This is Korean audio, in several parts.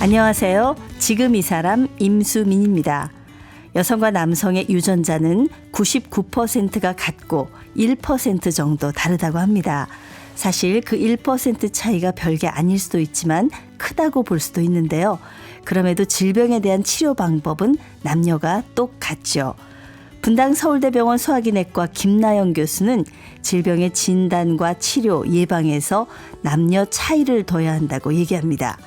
안녕하세요. 지금 이 사람 임수민입니다. 여성과 남성의 유전자는 99%가 같고 1% 정도 다르다고 합니다. 사실 그 1% 차이가 별게 아닐 수도 있지만 크다고 볼 수도 있는데요. 그럼에도 질병에 대한 치료 방법은 남녀가 똑같죠. 분당 서울대병원 소화기내과 김나영 교수는 질병의 진단과 치료, 예방에서 남녀 차이를 둬야 한다고 얘기합니다.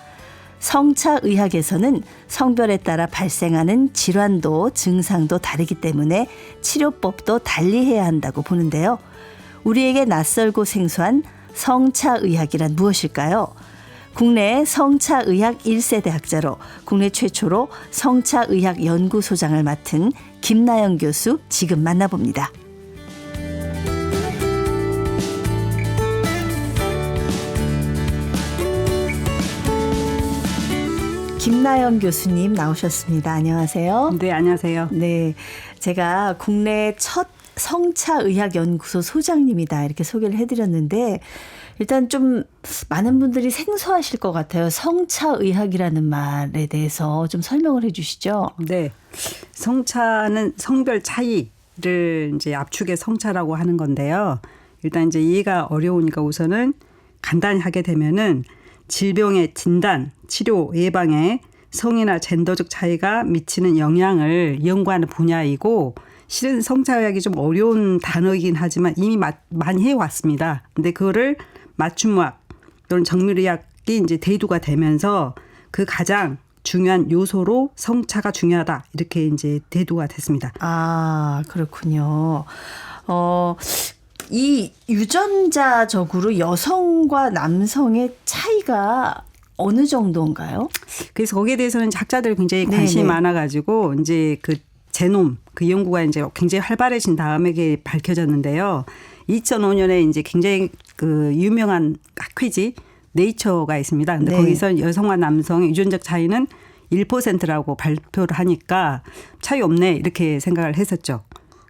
성차의학에서는 성별에 따라 발생하는 질환도 증상도 다르기 때문에 치료법도 달리해야 한다고 보는데요. 우리에게 낯설고 생소한 성차의학이란 무엇일까요? 국내 성차의학 1세대 학자로 국내 최초로 성차의학 연구소장을 맡은 김나영 교수 지금 만나봅니다. 김나영 교수님 나오셨습니다. 안녕하세요. 네, 안녕하세요. 네, 제가 국내 첫 성차의학연구소 소장님이다 이렇게 소개를 해드렸는데 일단 좀 많은 분들이 생소하실 것 같아요. 성차의학이라는 말에 대해서 좀 설명을 해 주시죠. 네, 성차는 성별 차이를 이제 압축해 성차라고 하는 건데요. 일단 이제 이해가 어려우니까 우선은 간단히 하게 되면은 질병의 진단, 치료, 예방에 성이나 젠더적 차이가 미치는 영향을 연구하는 분야이고 실은 성차의학이 좀 어려운 단어이긴 하지만 이미 많이 해왔습니다. 근데 그거를 맞춤의학 또는 정밀의학이 이제 대두가 되면서 그 가장 중요한 요소로 성차가 중요하다 이렇게 이제 대두가 됐습니다. 아, 그렇군요. 이 유전자적으로 여성과 남성의 차이가 어느 정도인가요? 그래서 거기에 대해서는 학자들 굉장히 관심이 많아가지고 이제 그 제놈 그 연구가 이제 굉장히 활발해진 다음에 이게 밝혀졌는데요. 2005년에 이제 굉장히 그 유명한 학회지 네이처가 있습니다. 근데 거기서 여성과 남성의 유전적 차이는 1%라고 발표를 하니까 차이 없네 이렇게 생각을 했었죠.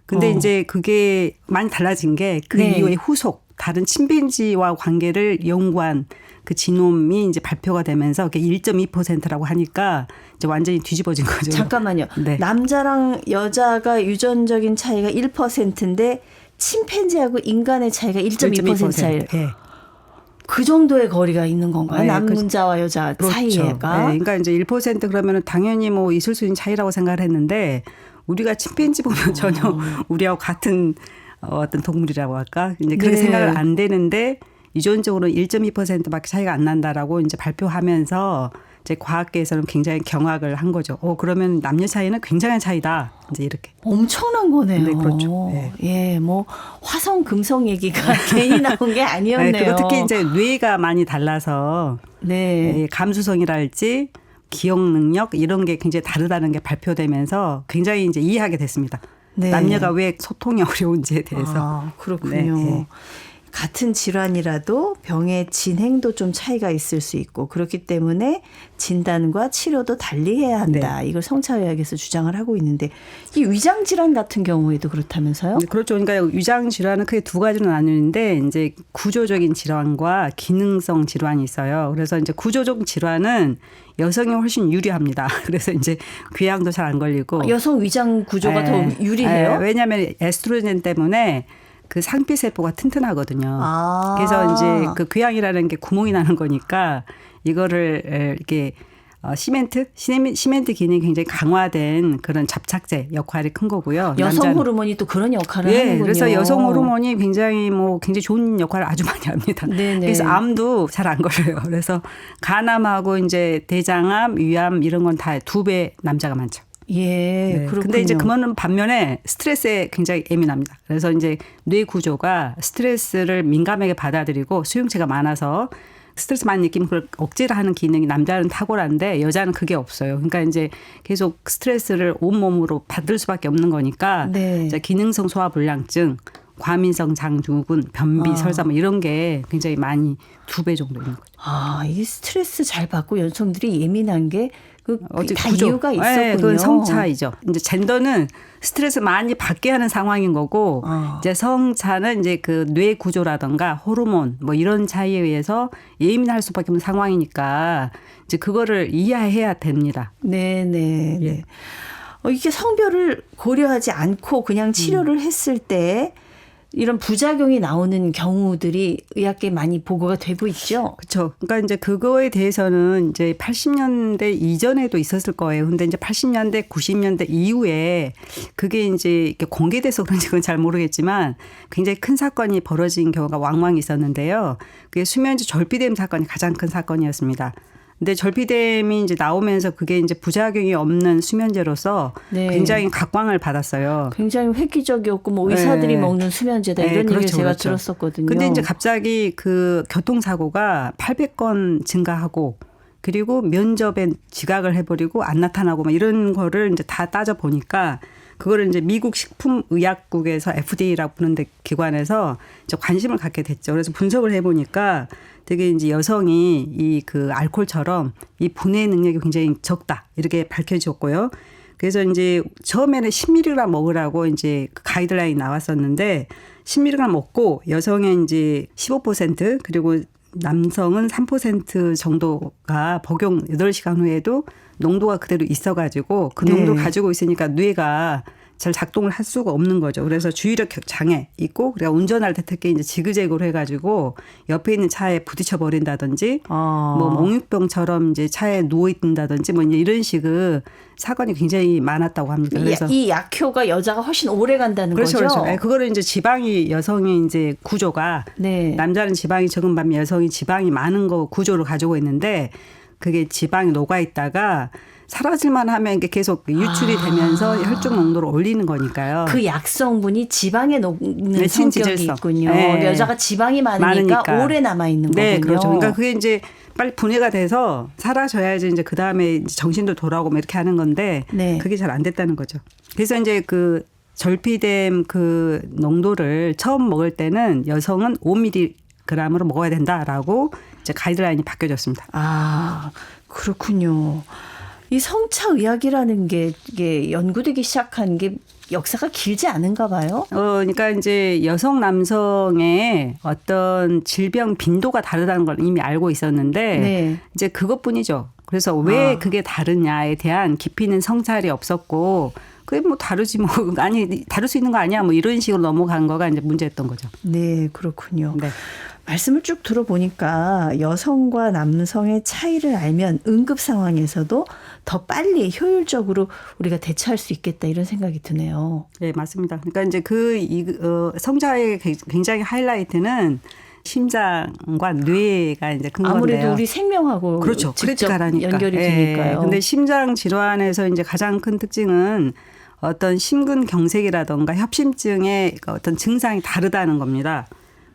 근데 이제 그게 많이 달라진 게 그 이후에 후속 다른 침팬지와 관계를 연구한 그 지놈이 이제 발표가 되면서 그게 1.2%라고 하니까 이제 완전히 뒤집어진 거죠. 잠깐만요. 네. 남자랑 여자가 유전적인 차이가 1%인데 침팬지하고 인간의 차이가 1.2% 차이. 네. 그 정도의 거리가 있는 건가요? 네, 남자와 여자 그렇죠. 사이에가. 네, 그러니까 이제 1% 그러면은 당연히 뭐 있을 수 있는 차이라고 생각을 했는데 우리가 침팬지 보면 전혀 우리하고 같은 어떤 동물이라고 할까? 이제 그렇게 생각을 안 되는데 유전적으로 1.2%밖에 차이가 안 난다라고 이제 발표하면서 이제 과학계에서는 굉장히 경악을 한 거죠. 그러면 남녀 차이는 굉장한 차이다. 이제 이렇게. 엄청난 거네요. 네, 그렇죠. 네. 예, 뭐 화성 금성 얘기가 괜히 나온 게 아니었네요. 네, 그리고 특히 이제 뇌가 많이 달라서 감수성이랄지 기억 능력 이런 게 굉장히 다르다는 게 발표되면서 굉장히 이제 이해하게 됐습니다. 네. 남녀가 왜 소통이 어려운지에 대해서. 아, 그렇군요. 네. 같은 질환이라도 병의 진행도 좀 차이가 있을 수 있고 그렇기 때문에 진단과 치료도 달리해야 한다. 이걸 성차의학에서 주장을 하고 있는데 이 위장 질환 같은 경우에도 그렇다면서요? 그렇죠. 그러니까 위장 질환은 크게 두 가지로 나뉘는데 이제 구조적인 질환과 기능성 질환이 있어요. 그래서 이제 구조적 질환은 여성이 훨씬 유리합니다. 그래서 이제 궤양도 잘 안 걸리고 여성 위장 구조가 더 유리해요? 왜냐하면 에스트로겐 때문에 그 상피세포가 튼튼하거든요. 그래서 이제 그 궤양이라는 게 구멍이 나는 거니까 이거를 이렇게 시멘트 기능이 굉장히 강화된 그런 접착제 역할이 큰 거고요. 여성 호르몬이 또 그런 역할을 하는군요. 그래서 여성 호르몬이 굉장히 굉장히 좋은 역할을 아주 많이 합니다. 네네. 그래서 암도 잘 안 걸려요. 그래서 간암하고 이제 대장암, 위암 이런 건 다 2배 남자가 많죠. 예, 그렇군요. 근데 이제 그거는 반면에 스트레스에 굉장히 예민합니다. 그래서 이제 뇌 구조가 스트레스를 민감하게 받아들이고 수용체가 많아서 스트레스 많이 느끼면 그걸 억제를 하는 기능이 남자는 탁월한데 여자는 그게 없어요. 그러니까 이제 계속 스트레스를 온몸으로 받을 수밖에 없는 거니까 이제 기능성 소화불량증, 과민성 장증후군, 변비, 설사 뭐 이런 게 굉장히 많이 2배 정도 있는 거죠. 아, 이게 스트레스 잘 받고 여성들이 예민한 게 다 구조. 이유가 있었군요. 네, 그건 성차이죠. 이제 젠더는 스트레스 많이 받게 하는 상황인 거고 이제 성차는 이제 그 뇌 구조라든가 호르몬 뭐 이런 차이에 의해서 예민할 수밖에 없는 상황이니까 이제 그거를 이해해야 됩니다. 네, 네, 네. 이게 성별을 고려하지 않고 그냥 치료를 했을 때 이런 부작용이 나오는 경우들이 의학계에 많이 보고가 되고 있죠. 그렇죠. 그러니까 이제 그거에 대해서는 이제 80년대 이전에도 있었을 거예요. 근데 이제 80년대, 90년대 이후에 그게 이제 이렇게 공개돼서 그런지 그건 잘 모르겠지만 굉장히 큰 사건이 벌어진 경우가 왕왕 있었는데요. 그게 수면제 절피뎀 사건이 가장 큰 사건이었습니다. 근데 절피뎀이 이제 나오면서 그게 이제 부작용이 없는 수면제로서 네. 굉장히 각광을 받았어요. 굉장히 획기적이었고 뭐 의사들이 네. 먹는 수면제다 이런 그렇죠, 얘기를 제가 그렇죠. 들었었거든요. 근데 이제 갑자기 그 교통사고가 800건 증가하고 그리고 면접에 지각을 해버리고 안 나타나고 막 이런 거를 이제 다 따져 보니까 그거를 이제 미국 식품의약국에서 FDA라고 부르는 기관에서 이제 관심을 갖게 됐죠. 그래서 분석을 해보니까 되게 이제 여성이 이 그 알코올처럼 이 분해 능력이 굉장히 적다 이렇게 밝혀졌고요. 그래서 이제 처음에는 10mg 먹으라고 이제 그 가이드라인이 나왔었는데 10mg 먹고 여성의 이제 15% 그리고 남성은 3% 정도가 복용 8시간 후에도 농도가 그대로 있어가지고 그 농도를 네. 가지고 가지고 있으니까 뇌가 잘 작동을 할 수가 없는 거죠. 그래서 주의력 장애 있고 그래서 운전할 때 특히 이제 지그재그로 해가지고 옆에 있는 차에 부딪혀 버린다든지 뭐 몽유병처럼 이제 차에 누워 있는다든지 뭐 이제 이런 식의 사건이 굉장히 많았다고 합니다. 그래서 이 약효가 여자가 훨씬 오래 간다는 그렇죠, 거죠. 그렇죠. 네, 그거를 이제 지방이 여성의 이제 구조가 네. 남자는 지방이 적은 반면 여성이 지방이 많은 거 구조를 가지고 있는데 그게 지방이 녹아 있다가 사라질만 하면 이게 계속 유출이 되면서 혈중 농도를 올리는 거니까요. 그 약성분이 지방에 녹는 네, 성격이 친지질성. 있군요. 네. 여자가 지방이 많으니까 오래 남아 있는 거군요. 네, 그렇죠. 그러니까 그게 이제 빨리 분해가 돼서 사라져야지 이제 그 다음에 정신도 돌아오고 뭐 이렇게 하는 건데 네. 그게 잘 안 됐다는 거죠. 그래서 이제 그 절피뎀 그 농도를 처음 먹을 때는 여성은 5mg으로 먹어야 된다라고 이제 가이드라인이 바뀌어졌습니다. 아, 그렇군요. 이 성차 의학이라는 게 이게 연구되기 시작한 게 역사가 길지 않은가 봐요. 그러니까 이제 여성 남성의 어떤 질병 빈도가 다르다는 걸 이미 알고 있었는데 네. 이제 그것뿐이죠. 그래서 왜 그게 다르냐에 대한 깊이 있는 성찰이 없었고 그게 뭐 다르지 뭐 아니 다를 수 있는 거 아니야 뭐 이런 식으로 넘어간 거가 이제 문제였던 거죠. 네, 그렇군요. 네. 말씀을 쭉 들어보니까 여성과 남성의 차이를 알면 응급 상황에서도 더 빨리 효율적으로 우리가 대처할 수 있겠다 이런 생각이 드네요. 네, 맞습니다. 그러니까 이제 성자의 굉장히 하이라이트는 심장과 뇌가 이제 큰 건데요. 아무래도 우리 생명하고 그렇죠. 직접 크리티컬하니까. 연결이 되니까요. 근데 심장 질환에서 이제 가장 큰 특징은 어떤 심근경색이라든가 협심증의 어떤 증상이 다르다는 겁니다.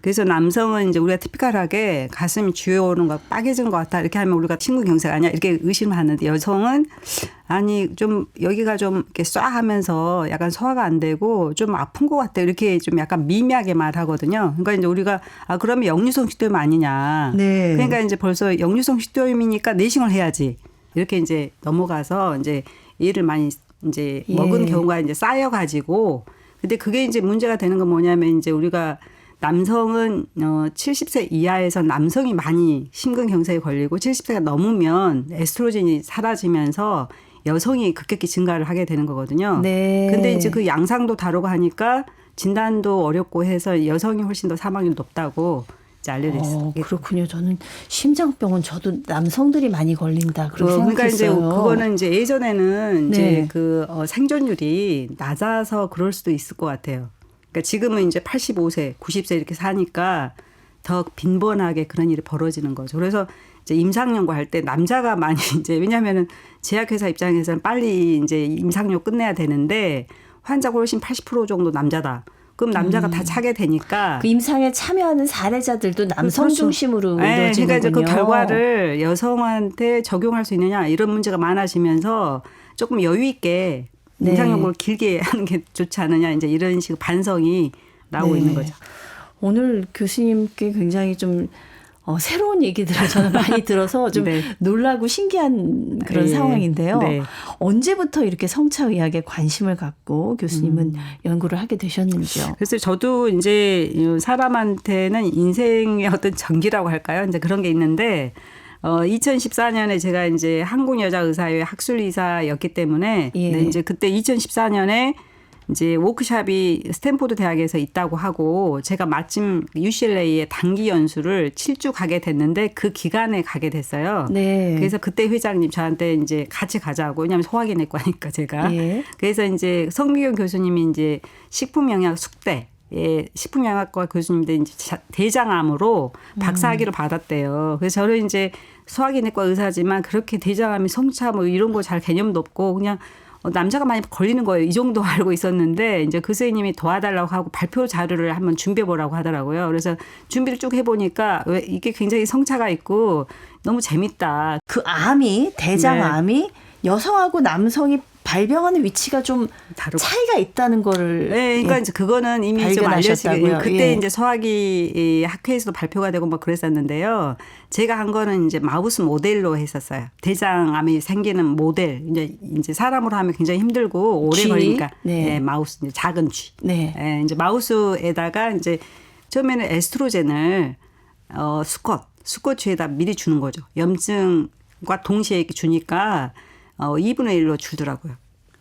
그래서 남성은 이제 우리가 티피컬하게 가슴이 쥐어오는 거 빠개진 것 같다 이렇게 하면 우리가 심근경색 아니야 이렇게 의심하는데 여성은 아니 좀 여기가 좀 이렇게 쏴 하면서 약간 소화가 안 되고 좀 아픈 것 같다 이렇게 좀 약간 미미하게 말하거든요. 그러니까 이제 우리가 그러면 역류성 식도염 아니냐. 네. 그러니까 이제 벌써 역류성 식도염이니까 내시경을 해야지 이렇게 이제 넘어가서 이제 얘를 많이 이제 먹은 경우가 이제 쌓여가지고 근데 그게 이제 문제가 되는 건 뭐냐면 이제 우리가 남성은 70세 이하에서 남성이 많이 심근경색에 걸리고 70세가 넘으면 에스트로겐이 사라지면서 여성이 급격히 증가를 하게 되는 거거든요. 네. 근데 이제 그 양상도 다르고 하니까 진단도 어렵고 해서 여성이 훨씬 더 사망률이 높다고 이제 알려져 있어요. 그렇군요. 저는 심장병은 저도 남성들이 많이 걸린다 그렇게 그러니까 생각했어요. 이제 그거는 이제 예전에는 네. 이제 그 생존율이 낮아서 그럴 수도 있을 것 같아요. 그러니까 지금은 이제 85세, 90세 이렇게 사니까 더 빈번하게 그런 일이 벌어지는 거죠. 그래서 이제 임상연구 할 때 남자가 많이 이제 왜냐하면은 제약회사 입장에서는 빨리 이제 임상연구 끝내야 되는데 환자가 훨씬 80% 정도 남자다. 그럼 남자가 다 차게 되니까 그 임상에 참여하는 사례자들도 남성 그렇죠. 중심으로 네, 이루어지는군요. 그러니까 이제 그 결과를 여성한테 적용할 수 있느냐 이런 문제가 많아지면서 조금 여유 있게 임상연구를 길게 하는 게 좋지 않느냐 이제 이런 식의 반성이 나오고 네. 있는 거죠. 오늘 교수님께 굉장히 좀 새로운 얘기들을 저는 많이 들어서 좀 네. 놀라고 신기한 그런 상황인데요. 네. 언제부터 이렇게 성차의학에 관심을 갖고 교수님은 연구를 하게 되셨는지요? 그래서 저도 이제 사람한테는 인생의 어떤 전기라고 할까요? 이제 그런 게 있는데 2014년에 제가 이제 한국여자의사회 학술이사였기 때문에 예. 네, 이제 그때 2014년에 이제 워크숍이 스탠포드 대학에서 있다고 하고 제가 마침 UCLA에 단기 연수를 7주 가게 됐는데 그 기간에 가게 됐어요. 네. 그래서 그때 회장님 저한테 이제 같이 가자고, 왜냐하면 소화기내과니까 제가. 예. 그래서 이제 성미경 교수님이 이제 식품영양 숙대 식품영양학과 교수님들 이제 대장암으로 박사학위를 받았대요. 그래서 저는 이제 소화기내과 의사지만 그렇게 대장암이 성차 뭐 이런 거 잘 개념도 없고 그냥 남자가 많이 걸리는 거예요. 이 정도 알고 있었는데 이제 그 선생님이 도와달라고 하고 발표 자료를 한번 준비해 보라고 하더라고요. 그래서 준비를 쭉 해보니까 왜 이게 굉장히 성차가 있고 너무 재밌다. 그 암이 대장암이 여성하고 남성이 발병하는 위치가 좀 다르고. 차이가 있다는 거를 네, 그러니까 이제 그거는 이미 좀 발견하셨다고요. 알려지고 그때 예. 이제 소화기 학회에서도 발표가 되고 뭐 그랬었는데요. 제가 한 거는 이제 마우스 모델로 했었어요. 대장암이 생기는 모델. 이제 사람으로 하면 굉장히 힘들고 오래 쥐? 걸리니까 네. 네, 마우스 이제 작은 쥐. 네. 네, 이제 마우스에다가 이제 처음에는 에스트로겐을 수컷 쥐에다 미리 주는 거죠. 염증과 동시에 이렇게 주니까 2분의 1로 줄더라고요.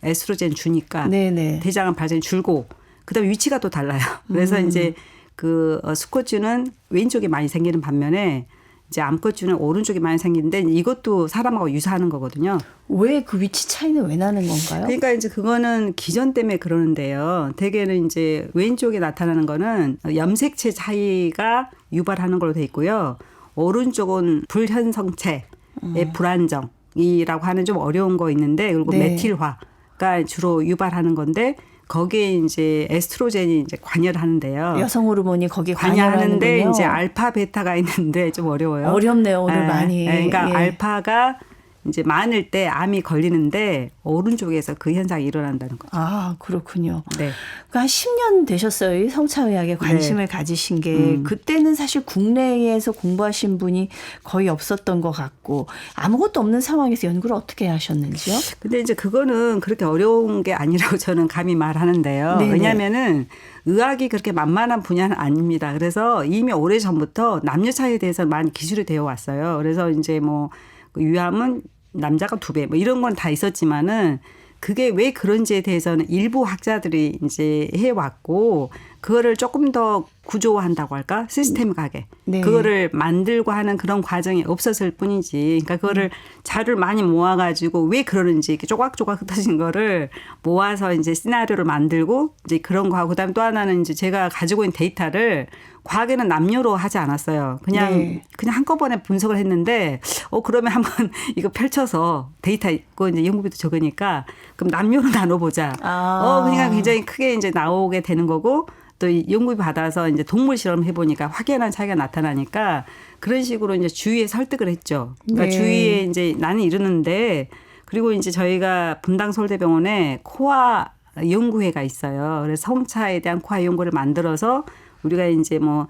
에스트로겐 주니까 네네. 대장암 발생이 줄고 그다음에 위치가 또 달라요. 그래서 이제 그 수컷쥐는 왼쪽에 많이 생기는 반면에 이제 암컷쥐는 오른쪽에 많이 생기는데 이것도 사람하고 유사하는 거거든요. 왜 그 위치 차이는 왜 나는 건가요? 그러니까 이제 그거는 기전 때문에 그러는데요. 대개는 이제 왼쪽에 나타나는 거는 염색체 차이가 유발하는 걸로 돼 있고요. 오른쪽은 불현성체의 불안정이라고 하는 좀 어려운 거 있는데 그리고 네. 메틸화가 주로 유발하는 건데 거기에 이제 에스트로겐이 이제 관여를 하는데요. 여성 호르몬이 거기에 관여하는데 관여하는군요. 이제 알파 베타가 있는데 좀 어려워요. 어렵네요 오늘 많이. 그러니까 예. 알파가 이제 많을 때 암이 걸리는데 오른쪽에서 그 현상이 일어난다는 거죠. 아 그렇군요. 네. 그러니까 한 10년 되셨어요. 이 성차의학에 관심을 가지신 게. 그때는 사실 국내에서 공부하신 분이 거의 없었던 것 같고 아무것도 없는 상황에서 연구를 어떻게 하셨는지요? 근데 이제 그거는 그렇게 어려운 게 아니라고 저는 감히 말하는데요. 네네. 왜냐하면은 의학이 그렇게 만만한 분야는 아닙니다. 그래서 이미 오래전부터 남녀 차이에 대해서 많이 기술이 되어 왔어요. 그래서 이제 뭐 유암은 남자가 2배 뭐 이런 건 다 있었지만은 그게 왜 그런지에 대해서는 일부 학자들이 이제 해왔고 그거를 조금 더 구조화한다고 할까? 시스템하게. 네. 그거를 만들고 하는 그런 과정이 없었을 뿐이지. 그러니까 그거를 자료를 많이 모아가지고 왜 그러는지 이렇게 조각조각 흩어진 거를 모아서 이제 시나리오를 만들고 이제 그런 거 하고 그다음에 또 하나는 이제 제가 가지고 있는 데이터를 과학에는 남녀로 하지 않았어요. 그냥 한꺼번에 분석을 했는데 그러면 한번 이거 펼쳐서 데이터 있고 이제 연구비도 적으니까 그럼 남녀로 나눠보자. 그러니까 굉장히 크게 이제 나오게 되는 거고 또 연구비 받아서 이제 동물 실험 해보니까 확연한 차이가 나타나니까 그런 식으로 이제 주위에 설득을 했죠. 그러니까 네. 주위에 이제 나는 이러는데 그리고 이제 저희가 분당 서울대병원에 코아 연구회가 있어요. 그래서 성차에 대한 코아 연구를 만들어서 우리가 이제 뭐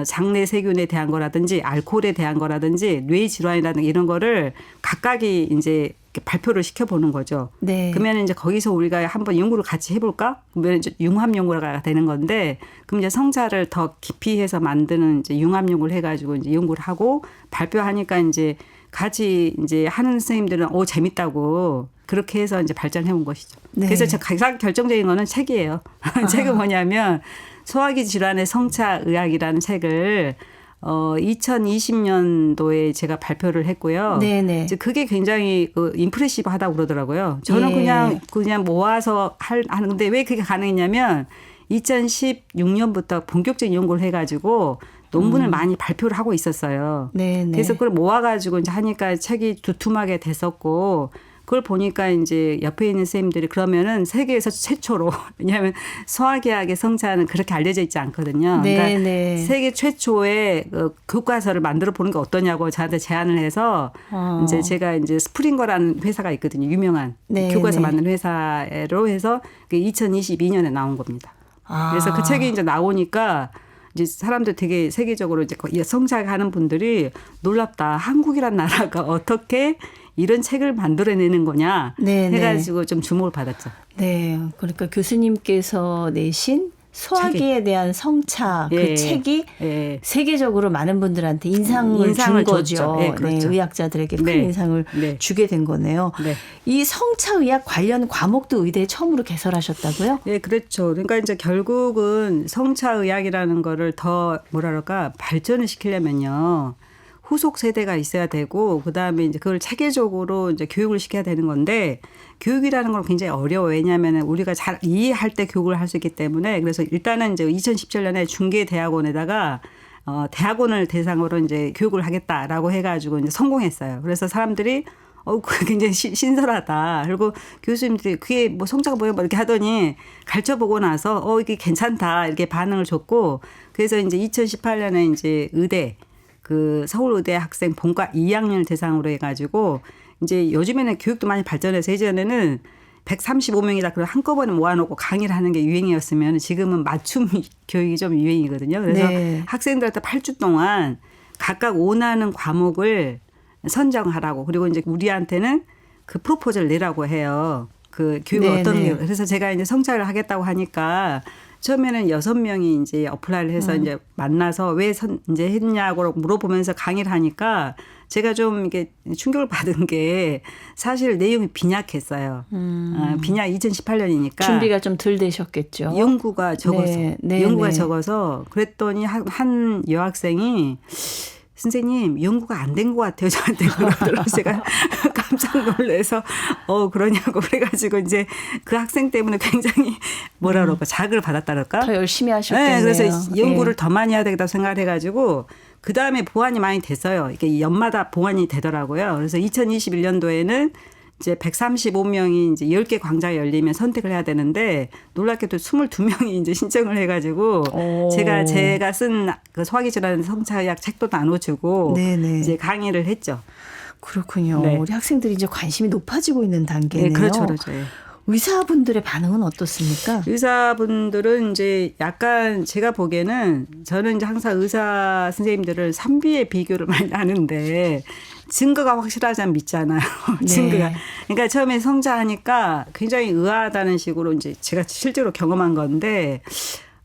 장내 세균에 대한 거라든지 알코올에 대한 거라든지 뇌 질환이라든지 이런 거를 각각이 이제 발표를 시켜보는 거죠. 네. 그러면 이제 거기서 우리가 한번 연구를 같이 해볼까? 그러면 이제 융합 연구가 되는 건데, 그럼 이제 성차를 더 깊이 해서 만드는 이제 융합 연구를 해가지고 이제 연구를 하고 발표하니까 이제 같이 이제 하는 선생님들은 재밌다고 그렇게 해서 이제 발전해 온 것이죠. 네. 그래서 제가 가장 결정적인 거는 책이에요. 책은 뭐냐면 소화기 질환의 성차 의학이라는 책을 2020년도에 제가 발표를 했고요. 네네. 이제 그게 굉장히 임프레시브하다고 그러더라고요. 저는 예. 그냥 모아서 하는데 왜 그게 가능했냐면 2016년부터 본격적인 연구를 해가지고 논문을 많이 발표를 하고 있었어요. 네네. 그래서 그걸 모아가지고 이제 하니까 책이 두툼하게 됐었고. 그걸 보니까 이제 옆에 있는 선생님들이 그러면은 세계에서 최초로 왜냐하면 소화기학의 성차는 그렇게 알려져 있지 않거든요. 그러니까 세계 최초의 교과서를 만들어 보는 게 어떠냐고 저한테 제안을 해서 이제 제가 이제 스프링거라는 회사가 있거든요. 유명한 교과서 만드는 회사로 해서 2022년에 나온 겁니다. 그래서 그 책이 이제 나오니까 이제 사람들 되게 세계적으로 이제 성찰하는 분들이 놀랍다. 한국이란 나라가 어떻게 이런 책을 만들어내는 거냐 해가지고 좀 주목을 받았죠. 네, 그러니까 교수님께서 내신 소화기에 대한 성차 그 책이 세계적으로 많은 분들한테 인상을 준 거죠. 네, 그렇죠. 네, 의학자들에게 큰 인상을 주게 된 거네요. 이 성차의학 관련 과목도 의대에 처음으로 개설하셨다고요? 네, 그렇죠. 그러니까 이제 결국은 성차의학이라는 거를 더 뭐랄까 발전을 시키려면요. 후속 세대가 있어야 되고 그다음에 이제 그걸 체계적으로 이제 교육을 시켜야 되는 건데 교육이라는 건 굉장히 어려워요. 왜냐하면 우리가 잘 이해할 때 교육을 할 수 있기 때문에 그래서 일단은 이제 2017년에 중계대학원에다가 대학원을 대상으로 이제 교육을 하겠다라고 해가지고 이제 성공했어요. 그래서 사람들이 굉장히 신선하다. 그리고 교수님들이 그게 뭐 성차가 뭐야 뭐 이렇게 하더니 가르쳐보고 나서 이게 괜찮다 이렇게 반응을 줬고 그래서 이제 2018년에 이제 의대 그 서울의대 학생 본과 2학년을 대상으로 해가지고 이제 요즘에는 교육도 많이 발전해서 예전에는 135명이다 그걸 한꺼번에 모아놓고 강의를 하는 게 유행이었으면 지금은 맞춤 교육이 좀 유행이거든요. 그래서 학생들한테 8주 동안 각각 원하는 과목을 선정하라고 그리고 이제 우리한테는 그 프로포즈를 내라고 해요. 그 교육을 어떤 게 그래서 제가 이제 성찰을 하겠다고 하니까 처음에는 6명이 이제 어플라이를 해서 이제 만나서 왜 이제 했냐고 물어보면서 강의를 하니까 제가 좀 이게 충격을 받은 게 사실 내용이 빈약했어요. 빈약 2018년이니까 준비가 좀 덜 되셨겠죠. 연구가 적어서 연구가 적어서 그랬더니 한 여학생이 선생님 연구가 안 된 것 같아요. 저한테 그러더라고요. 제가 깜짝 놀라서 그러냐고 그래가지고 이제 그 학생 때문에 굉장히 뭐라 그럴까 자극을 받았다랄까. 더 열심히 하셨겠네요. 네, 그래서 연구를 더 많이 해야 되겠다고 생각을 해가지고 그 다음에 보완이 많이 됐어요. 이게 연마다 보완이 되더라고요. 그래서 2021년도에는 이제 135명이 이제 10개 광장이 열리면 선택을 해야 되는데 놀랍게도 22명이 이제 신청을 해가지고 제가 쓴 그 소화기질환 성차의학 책도 나눠주고 이제 강의를 했죠. 그렇군요. 우리 학생들이 이제 관심이 높아지고 있는 단계네요. 네, 그렇죠, 그렇죠. 의사분들의 반응은 어떻습니까? 의사분들은 이제 약간 제가 보기에는 저는 이제 항상 의사 선생님들을 선비의 비교를 많이 하는데 증거가 확실하지 믿잖아요. 증거가. 그러니까 처음에 성자하니까 굉장히 의아하다는 식으로 이제 제가 실제로 경험한 건데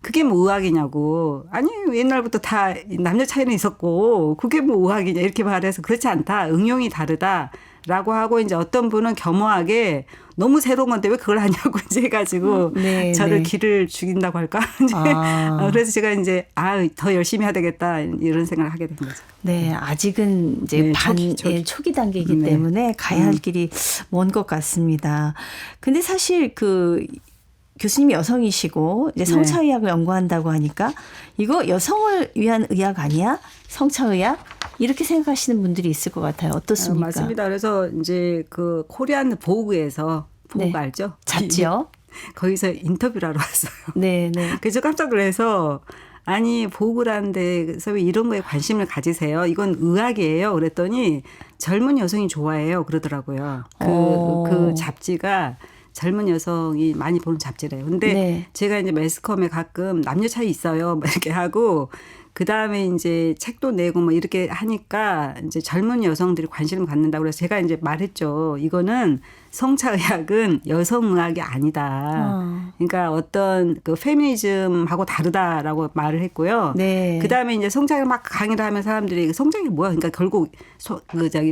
그게 뭐 의학이냐고. 아니 옛날부터 다 남녀 차이는 있었고 그게 뭐 의학이냐 이렇게 말해서 그렇지 않다. 응용이 다르다라고 하고 이제 어떤 분은 겸허하게 너무 새로운 건데 왜 그걸 하냐고 이제 해가지고 저를 기를 죽인다고 할까? 그래서 제가 이제 더 열심히 해야 되겠다 이런 생각을 하게 된 거죠. 네, 아직은 이제 초기 단계이기 때문에 가야 할 길이 먼 것 같습니다. 근데 사실 그 교수님이 여성이시고 이제 성차의학을 연구한다고 하니까 이거 여성을 위한 의학 아니야? 성차의학? 이렇게 생각하시는 분들이 있을 것 같아요. 어떻습니까? 맞습니다. 그래서 이제 그 코리안 보그에서 보그 알죠? 잡지요. 거기서 인터뷰를 하러 왔어요. 네. 그래서 깜짝 놀라서 아니 보그라는 데서 왜 이런 거에 관심을 가지세요? 이건 의학이에요. 그랬더니 젊은 여성이 좋아해요. 그러더라고요. 그 잡지가 젊은 여성이 많이 보는 잡지래요. 근데 제가 이제 매스컴에 가끔 남녀 차이 있어요. 뭐 이렇게 하고 그 다음에 이제 책도 내고 뭐 이렇게 하니까 이제 젊은 여성들이 관심을 갖는다고 그래서 제가 이제 말했죠. 이거는 성차의학은 여성의학이 아니다. 그러니까 어떤 그 페미니즘하고 다르다라고 말을 했고요. 그 다음에 이제 성차의학 막 강의를 하면 사람들이 성차의학이 뭐야? 그러니까 결국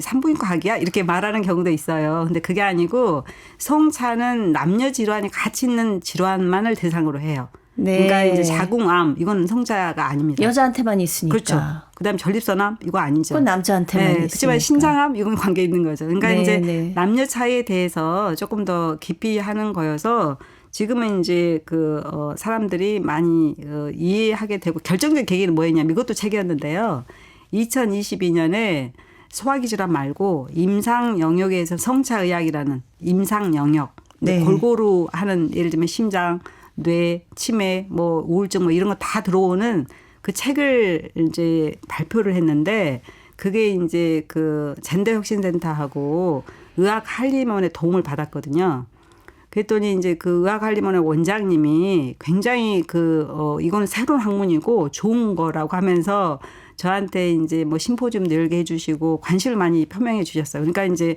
산부인과학이야? 이렇게 말하는 경우도 있어요. 근데 그게 아니고 성차는 남녀 질환이 같이 있는 질환만을 대상으로 해요. 그러니까 이제 자궁암 이건 성자가 아닙니다. 여자한테만 있으니까. 그렇죠. 그다음에 전립선암 이거 아니죠. 그건 남자한테만 있으니까. 그렇지만 신장암 이건 관계 있는 거죠. 그러니까 이제 남녀 차이에 대해서 조금 더 깊이 하는 거여서 지금은 이제 사람들이 많이 이해하게 되고 결정적인 계기는 뭐였냐면 이것도 책이었는데요. 2022년에 소화기 질환 말고 임상 영역에서 성차의학이라는 임상 영역 골고루 하는 예를 들면 심장 뇌, 치매, 뭐 우울증 뭐 이런 거 다 들어오는 그 책을 이제 발표를 했는데 그게 이제 그 젠더혁신센터하고 의학한림원의 도움을 받았거든요. 그랬더니 이제 그 의학한림원의 원장님이 굉장히 이거는 새로운 학문이고 좋은 거라고 하면서 저한테 이제 뭐 심포지엄 열게 해주시고 관심을 많이 표명해 주셨어요. 그러니까 이제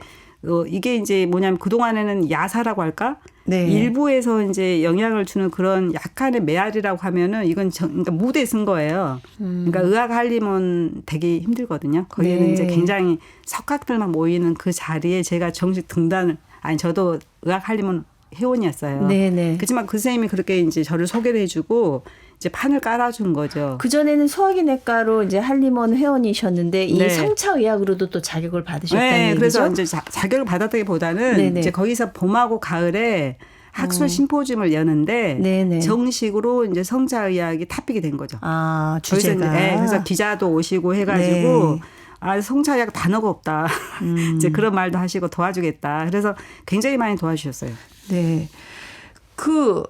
이게 이제 뭐냐면 그동안에는 야사라고 할까? 네. 일부에서 이제 영향을 주는 그런 약간의 메아리라고 하면은 이건 그러니까 무대에 쓴 거예요. 그러니까 의학한림원 되게 힘들거든요. 거기는 네. 이제 굉장히 석학들만 모이는 그 자리에 제가 정식 등단을 저도 의학한림원 회원이었어요. 네네. 그렇지만 그 선생님이 그렇게 이제 저를 소개를 해주고 이제 판을 깔아준 거죠. 그전에는 소화기내과로 이제 한림원 회원이셨는데 이 네. 성차의학으로도 또 자격을 받으셨다는 네, 얘기죠? 그래서 이제 자격을 받았다기보다는 네네. 이제 거기서 봄하고 가을에 학술 심포지엄을 여는데 네네. 정식으로 이제 성차의학이 탑픽이 된 거죠. 아, 거기서 주제가. 이제, 네, 그래서 기자도 오시고 해가지고 네. 성차의학 단어가 없다. 이제 그런 말도 하시고 도와주겠다. 그래서 굉장히 많이 도와주셨어요. 네. 그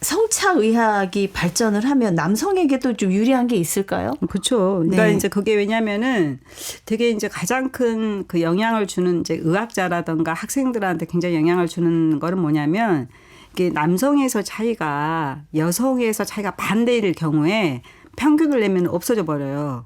성차의학이 발전을 하면 남성에게도 좀 유리한 게 있을까요? 그렇죠. 그러니까 네. 이제 그게 왜냐면은 되게 이제 가장 큰 그 영향을 주는 이제 의학자라든가 학생들한테 굉장히 영향을 주는 거는 뭐냐면 이게 남성에서 차이가 여성에서 차이가 반대일 경우에 평균을 내면 없어져 버려요.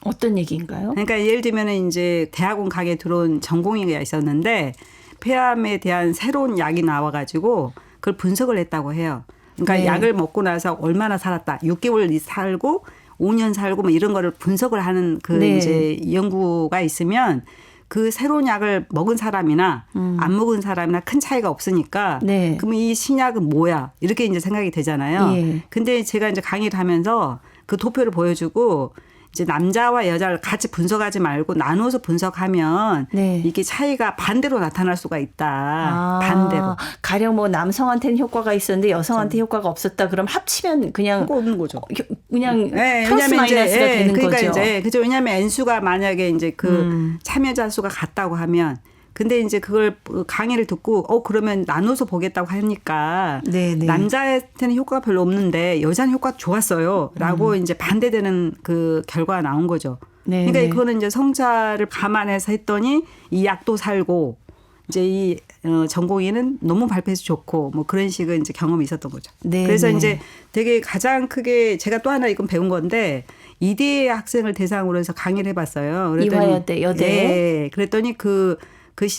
어떤 얘기인가요? 그러니까 예를 들면은 이제 대학원 강의에 들어온 전공의가 있었는데 폐암에 대한 새로운 약이 나와가지고 그걸 분석을 했다고 해요. 그러니까 네. 약을 먹고 나서 얼마나 살았다. 6개월 살고 5년 살고 뭐 이런 거를 분석을 하는 그 네. 이제 연구가 있으면 그 새로운 약을 먹은 사람이나 안 먹은 사람이나 큰 차이가 없으니까 네. 그러면 이 신약은 뭐야? 이렇게 이제 생각이 되잖아요. 예. 근데 제가 이제 강의를 하면서 그 도표를 보여주고 이제 남자와 여자를 같이 분석하지 말고 나눠서 분석하면 네. 이게 차이가 반대로 나타날 수가 있다. 아, 반대로. 가령 뭐 남성한테는 효과가 있었는데 여성한테 효과가 없었다. 그럼 합치면 그냥 그거 없는 거죠. 그냥 네, 플러스 마이너스가 되는 그러니까 거죠. 이제 그죠. 왜냐하면 N수가 만약에 이제 그 참여자 수가 같다고 하면 근데 이제 그걸 강의를 듣고 그러면 나눠서 보겠다고 하니까 네네. 남자한테는 효과가 별로 없는데 여자는 효과가 좋았어요라고 이제 반대되는 그 결과가 나온 거죠. 네네. 그러니까 그거는 이제 성차를 감안해서 했더니 이 약도 살고 이제 이 전공의는 논문 발표해서 좋고 뭐 그런 식의 이제 경험이 있었던 거죠. 네네. 그래서 이제 되게 가장 크게 제가 또 하나 이건 배운 건데 이대 학생을 대상으로 해서 강의를 해봤어요. 그랬더니 이화여대 여대. 네, 그랬더니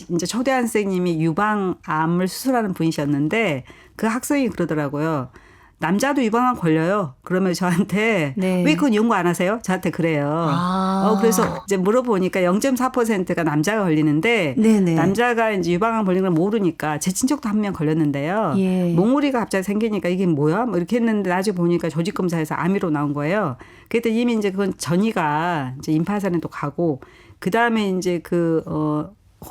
이제 초대한 선생님이 유방암을 수술하는 분이셨는데 그 학생이 그러더라고요. 남자도 유방암 걸려요. 그러면 저한테 네. 왜 그건 연구 안 하세요? 저한테 그래요. 그래서 이제 물어보니까 0.4%가 남자가 걸리는데 네네. 남자가 이제 유방암 걸린 걸 모르니까 제 친척도 한 명 걸렸는데요. 예. 몽우리가 갑자기 생기니까 이게 뭐야? 뭐 이렇게 했는데 나중에 보니까 조직 검사에서 암이로 나온 거예요. 그때 이미 이제 그건 전이가 이제 임파선에도 가고 그 다음에 이제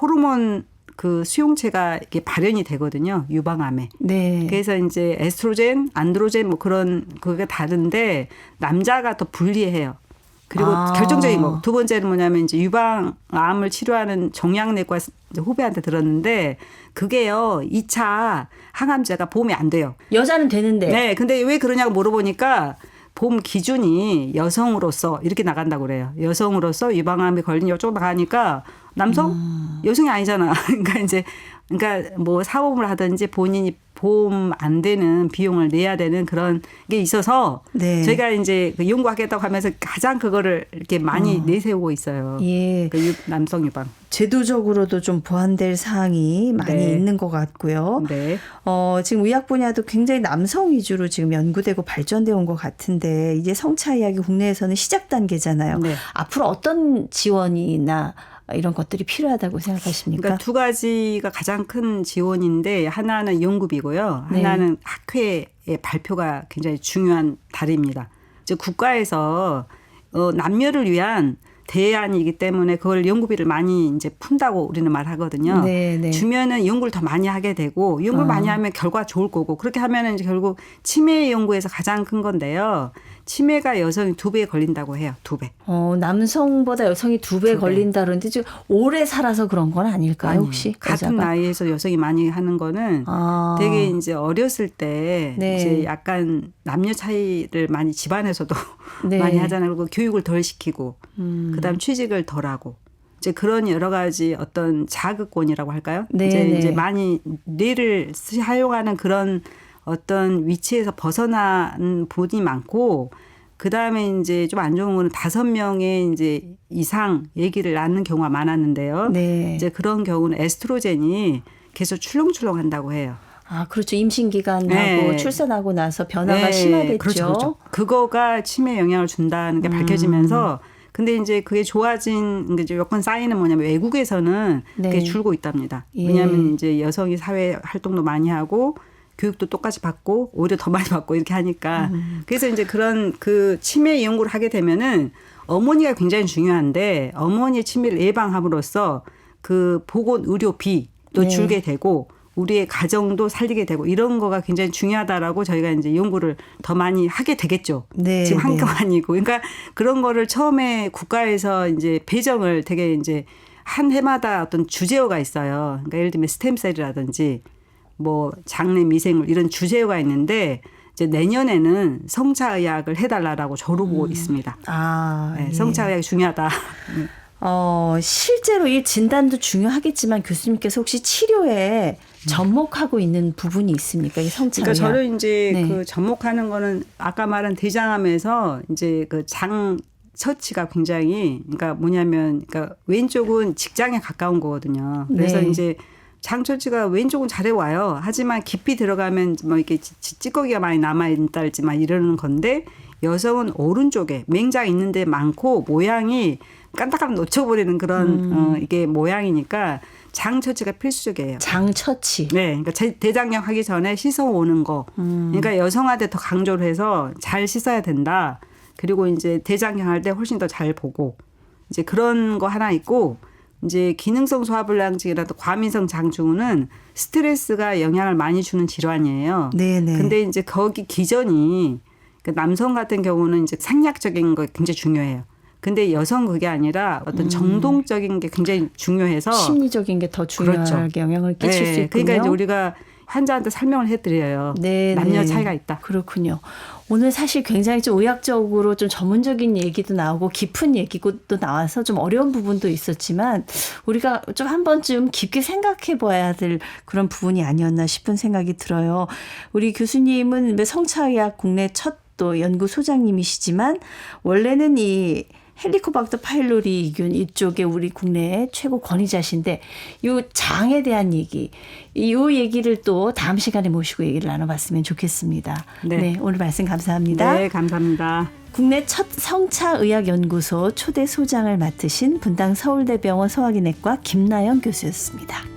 호르몬 그 수용체가 이게 발현이 되거든요. 유방암에. 네. 그래서 이제 에스트로겐, 안드로겐 뭐 그런 그게 다른데 남자가 더 불리해요. 그리고 결정적인 거. 두 번째는 뭐냐면 이제 유방암을 치료하는 종양내과 후배한테 들었는데 그게요. 2차 항암제가 보험이 안 돼요. 여자는 되는데. 네. 근데 왜 그러냐고 물어보니까 보험 기준이 여성으로서 이렇게 나간다고 그래요. 여성으로서 유방암에 걸린 이쪽 나가니까 남성? 여성이 아니잖아. 그러니까 뭐 사업을 하든지 본인이 보험 안 되는 비용을 내야 되는 그런 게 있어서 네. 저희가 이제 연구하겠다고 하면서 가장 그거를 이렇게 많이 내세우고 있어요. 예. 남성 유방. 제도적으로도 좀 보완될 사항이 많이 네. 있는 것 같고요. 네. 지금 의학 분야도 굉장히 남성 위주로 지금 연구되고 발전되어 온 것 같은데 이제 성차 이야기 국내에서는 시작 단계잖아요. 네. 앞으로 어떤 지원이나 이런 것들이 필요하다고 생각하십니까? 그러니까 두 가지가 가장 큰 지원인데 하나는 연구비고요. 네. 하나는 학회의 발표가 굉장히 중요한 다리입니다. 즉 국가에서 남녀를 위한 대안이기 때문에 그걸 연구비를 많이 이제 푼다고 우리는 말하거든요. 네, 네. 주면은 연구를 더 많이 하게 되고 연구를 많이 하면 결과 좋을 거고 그렇게 하면은 이제 결국 치매 연구에서 가장 큰 건데요. 치매가 여성이 2배 걸린다고 해요. 2배. 남성보다 여성이 2배 2배. 걸린다 그러는데 지금 오래 살아서 그런 건 아닐까요, 아니, 혹시? 같은 여자가? 나이에서 여성이 많이 하는 거는 되게 이제 어렸을 때 네. 이제 약간 남녀 차이를 많이 집안에서도 네. 많이 하잖아요. 그리고 교육을 덜 시키고 그다음 취직을 덜 하고 이제 그런 여러 가지 어떤 자극권이라고 할까요? 네, 이제 많이 뇌를 사용하는 그런 어떤 위치에서 벗어난 부분이 많고, 그 다음에 이제 좀 안 좋은 거는 5명의 이제 이상 아기를 낳는 경우가 많았는데요. 네. 이제 그런 경우는 에스트로겐이 계속 출렁출렁 한다고 해요. 아, 그렇죠. 임신 기간하고 네. 출산하고 나서 변화가 심하겠죠. 그렇죠. 그거가 치매에 영향을 준다는 게 밝혀지면서 근데 이제 그게 좋아진 이제 여건 사인은 뭐냐면 외국에서는 네. 그게 줄고 있답니다. 예. 왜냐하면 이제 여성이 사회 활동도 많이 하고 교육도 똑같이 받고 오히려 더 많이 받고 이렇게 하니까 그래서 이제 그런 그 치매 연구를 하게 되면은 어머니가 굉장히 중요한데 어머니의 치매를 예방함으로써 그 보건 의료비도 네. 줄게 되고 우리의 가정도 살리게 되고 이런 거가 굉장히 중요하다라고 저희가 이제 연구를 더 많이 하게 되겠죠. 네, 지금 한 네. 건 아니고. 그러니까 그런 거를 처음에 국가에서 이제 배정을 되게 이제 한 해마다 어떤 주제어가 있어요. 그러니까 예를 들면 스템셀이라든지 뭐 장내 미생물 이런 주제어가 있는데 이제 내년에는 성차의학을 해달라고 조르고 있습니다. 아, 네, 예. 성차의학이 중요하다. 실제로 이 진단도 중요하겠지만 교수님께서 혹시 치료에 접목하고 있는 부분이 있습니까? 이 성차의학. 그러니까 저는 이제 네. 그 접목하는 거는 아까 말한 대장암에서 이제 그 장 처치가 굉장히 그러니까 뭐냐면 그러니까 왼쪽은 직장에 가까운 거거든요. 그래서 네. 이제 장 처치가 왼쪽은 잘해 와요. 하지만 깊이 들어가면 뭐 이렇게 찌꺼기가 많이 남아 있다든지 막 이러는 건데 여성은 오른쪽에 맹장 있는데 많고 모양이 깐딱깐딱 놓쳐버리는 그런 이게 모양이니까 장 처치가 필수적이에요. 장 처치. 네, 그러니까 대장경 하기 전에 씻어 오는 거. 그러니까 여성한테 더 강조를 해서 잘 씻어야 된다. 그리고 이제 대장경 할 때 훨씬 더 잘 보고 이제 그런 거 하나 있고 이제 기능성 소화불량증이라도 과민성 장증후는 스트레스가 영향을 많이 주는 질환이에요. 네네. 근데 이제 거기 기전이 그러니까 남성 같은 경우는 이제 생략적인 거 굉장히 중요해요. 근데 여성 그게 아니라 어떤 정동적인 게 굉장히 중요해서 심리적인 게 더 중요하게 그렇죠. 영향을 끼칠 수 있군요. 그러니까 이제 우리가 환자한테 설명을 해드려요. 네, 남녀 네. 차이가 있다. 그렇군요. 오늘 사실 굉장히 좀 의학적으로 좀 전문적인 얘기도 나오고 깊은 얘기도 나와서 좀 어려운 부분도 있었지만 우리가 좀 한 번쯤 깊게 생각해 봐야 될 그런 부분이 아니었나 싶은 생각이 들어요. 우리 교수님은 성차의학 국내 첫 또 연구소장님이시지만 원래는 이 헬리코박터 파일로리균 이쪽에 우리 국내 최고 권위자신데 이 장에 대한 얘기, 이 얘기를 또 다음 시간에 모시고 얘기를 나눠봤으면 좋겠습니다. 네. 오늘 말씀 감사합니다. 네, 감사합니다. 국내 첫 성차의학연구소 초대 소장을 맡으신 분당 서울대병원 소화기내과 김나영 교수였습니다.